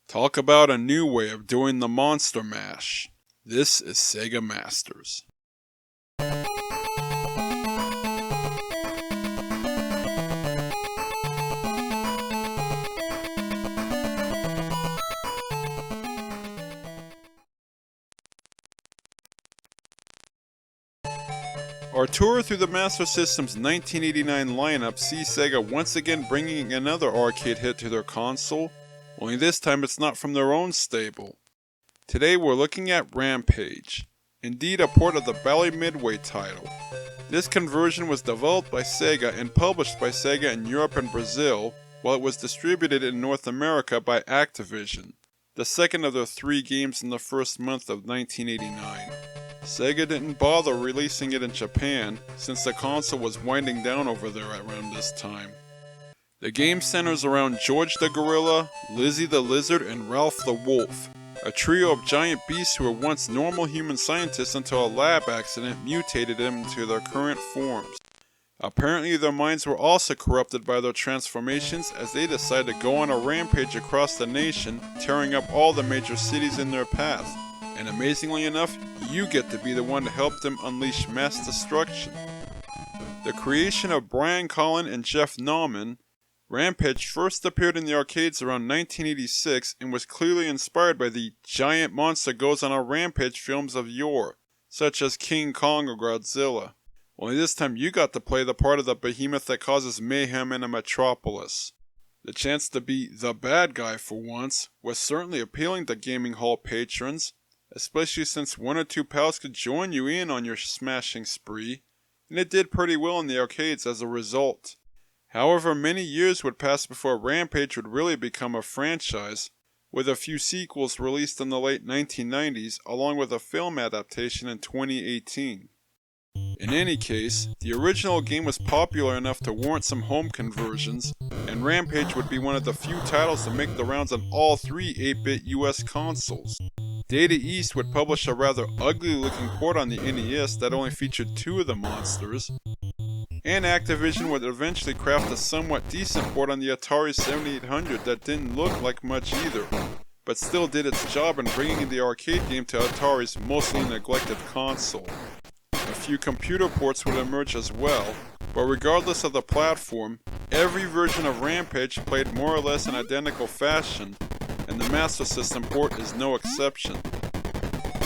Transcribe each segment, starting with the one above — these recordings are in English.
Talk about a new way of doing the monster mash. This is Sega Masters. Our tour through the Master System's 1989 lineup sees Sega once again bringing another arcade hit to their console, only this time it's not from their own stable. Today we're looking at Rampage, indeed a port of the Bally Midway title. This conversion was developed by Sega and published by Sega in Europe and Brazil, while it was distributed in North America by Activision, the second of their 3 games in the first month of 1989. Sega didn't bother releasing it in Japan, since the console was winding down over there around this time. The game centers around George the Gorilla, Lizzie the Lizard, and Ralph the Wolf, a trio of giant beasts who were once normal human scientists until a lab accident mutated them into their current forms. Apparently their minds were also corrupted by their transformations as they decided to go on a rampage across the nation, tearing up all the major cities in their path. And amazingly enough, you get to be the one to help them unleash mass destruction. The creation of Brian Collin and Jeff Nauman, Rampage first appeared in the arcades around 1986 and was clearly inspired by the giant monster goes on a rampage films of yore, such as King Kong or Godzilla. Only this time you got to play the part of the behemoth that causes mayhem in a metropolis. The chance to be the bad guy for once was certainly appealing to gaming hall patrons, especially since 1 or 2 pals could join you in on your smashing spree, and it did pretty well in the arcades as a result. However, many years would pass before Rampage would really become a franchise, with a few sequels released in the late 1990s along with a film adaptation in 2018. In any case, the original game was popular enough to warrant some home conversions, and Rampage would be one of the few titles to make the rounds on all 3 8-bit US consoles. Data East would publish a rather ugly-looking port on the NES that only featured 2 of the monsters, and Activision would eventually craft a somewhat decent port on the Atari 7800 that didn't look like much either, but still did its job in bringing the arcade game to Atari's mostly neglected console. A few computer ports would emerge as well, but regardless of the platform, every version of Rampage played more or less in identical fashion, and the Master System port is no exception.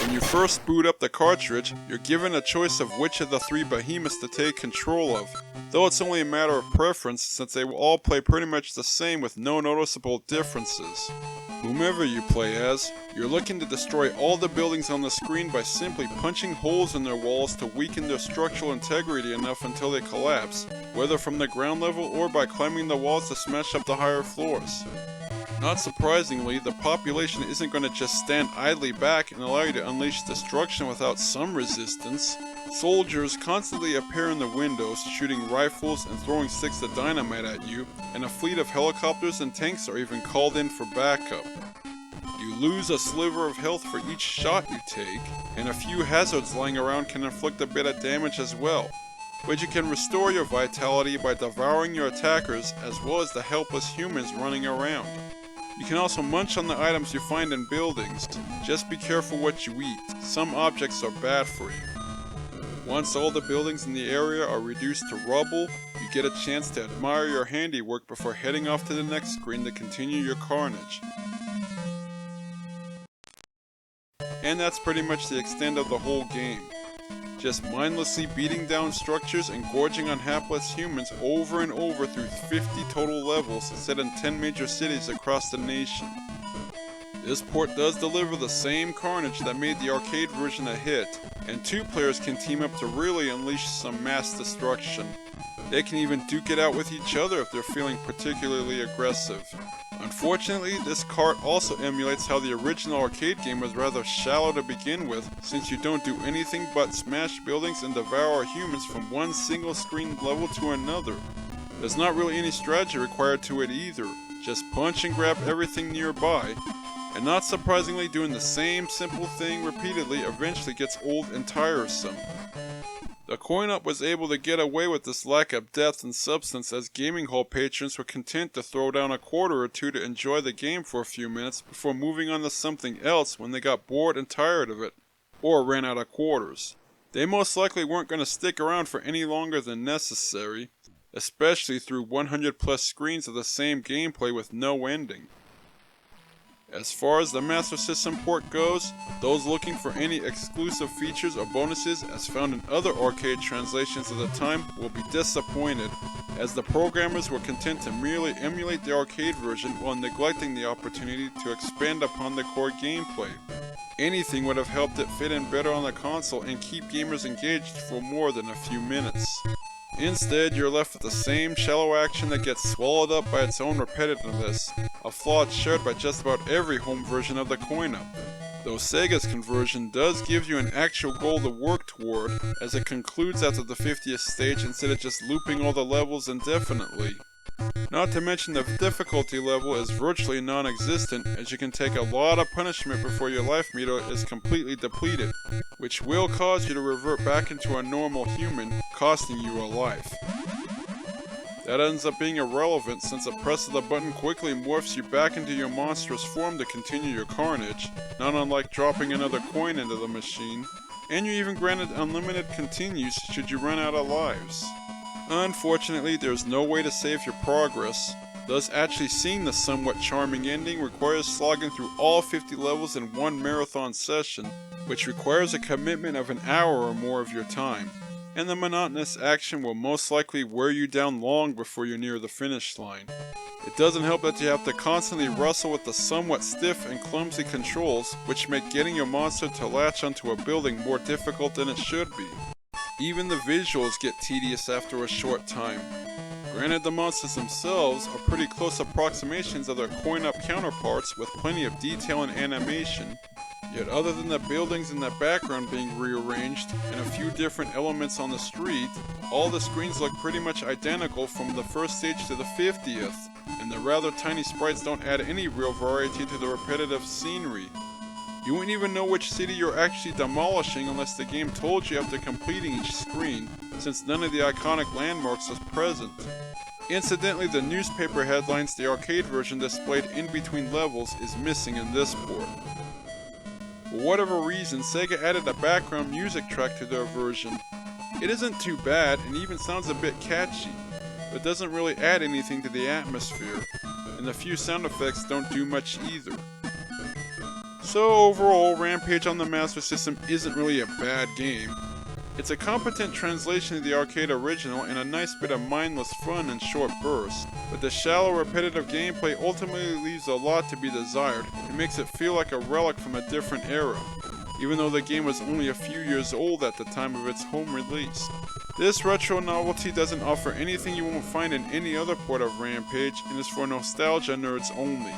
When you first boot up the cartridge, you're given a choice of which of the 3 behemoths to take control of, though it's only a matter of preference since they will all play pretty much the same with no noticeable differences. Whomever you play as, you're looking to destroy all the buildings on the screen by simply punching holes in their walls to weaken their structural integrity enough until they collapse, whether from the ground level or by climbing the walls to smash up the higher floors. Not surprisingly, the population isn't going to just stand idly back and allow you to unleash destruction without some resistance. Soldiers constantly appear in the windows, shooting rifles and throwing sticks of dynamite at you, and a fleet of helicopters and tanks are even called in for backup. You lose a sliver of health for each shot you take, and a few hazards lying around can inflict a bit of damage as well. But you can restore your vitality by devouring your attackers as well as the helpless humans running around. You can also munch on the items you find in buildings. Just be careful what you eat. Some objects are bad for you. Once all the buildings in the area are reduced to rubble, you get a chance to admire your handiwork before heading off to the next screen to continue your carnage. And that's pretty much the extent of the whole game. Just mindlessly beating down structures and gorging on hapless humans over and over through 50 total levels set in 10 major cities across the nation. This port does deliver the same carnage that made the arcade version a hit, and 2 players can team up to really unleash some mass destruction. They can even duke it out with each other if they're feeling particularly aggressive. Unfortunately, this cart also emulates how the original arcade game was rather shallow to begin with, since you don't do anything but smash buildings and devour humans from one single screen level to another. There's not really any strategy required to it either, just punch and grab everything nearby, and not surprisingly doing the same simple thing repeatedly eventually gets old and tiresome. The coin-op was able to get away with this lack of depth and substance as gaming hall patrons were content to throw down a quarter or two to enjoy the game for a few minutes before moving on to something else when they got bored and tired of it, or ran out of quarters. They most likely weren't going to stick around for any longer than necessary, especially through 100 plus screens of the same gameplay with no ending. As far as the Master System port goes, those looking for any exclusive features or bonuses as found in other arcade translations of the time will be disappointed, as the programmers were content to merely emulate the arcade version while neglecting the opportunity to expand upon the core gameplay. Anything would have helped it fit in better on the console and keep gamers engaged for more than a few minutes. Instead, you're left with the same shallow action that gets swallowed up by its own repetitiveness, a flaw shared by just about every home version of the coin-op. Though Sega's conversion does give you an actual goal to work toward, as it concludes after the 50th stage instead of just looping all the levels indefinitely. Not to mention the difficulty level is virtually non-existent, as you can take a lot of punishment before your life meter is completely depleted, which will cause you to revert back into a normal human, costing you a life. That ends up being irrelevant since a press of the button quickly morphs you back into your monstrous form to continue your carnage, not unlike dropping another coin into the machine, and you're even granted unlimited continues should you run out of lives. Unfortunately, there's no way to save your progress, thus actually seeing the somewhat charming ending requires slogging through all 50 levels in one marathon session, which requires a commitment of an hour or more of your time, and the monotonous action will most likely wear you down long before you're near the finish line. It doesn't help that you have to constantly wrestle with the somewhat stiff and clumsy controls, which make getting your monster to latch onto a building more difficult than it should be. Even the visuals get tedious after a short time. Granted, the monsters themselves are pretty close approximations of their coin-op counterparts with plenty of detail and animation, yet other than the buildings in the background being rearranged and a few different elements on the street, all the screens look pretty much identical from the first stage to the 50th, and the rather tiny sprites don't add any real variety to the repetitive scenery. You wouldn't even know which city you're actually demolishing unless the game told you after completing each screen, since none of the iconic landmarks is present. Incidentally, the newspaper headlines the arcade version displayed in between levels is missing in this port. For whatever reason, Sega added a background music track to their version. It isn't too bad and even sounds a bit catchy, but doesn't really add anything to the atmosphere, and the few sound effects don't do much either. So overall, Rampage on the Master System isn't really a bad game. It's a competent translation of the arcade original and a nice bit of mindless fun in short bursts, but the shallow repetitive gameplay ultimately leaves a lot to be desired and makes it feel like a relic from a different era, even though the game was only a few years old at the time of its home release. This retro novelty doesn't offer anything you won't find in any other port of Rampage and is for nostalgia nerds only.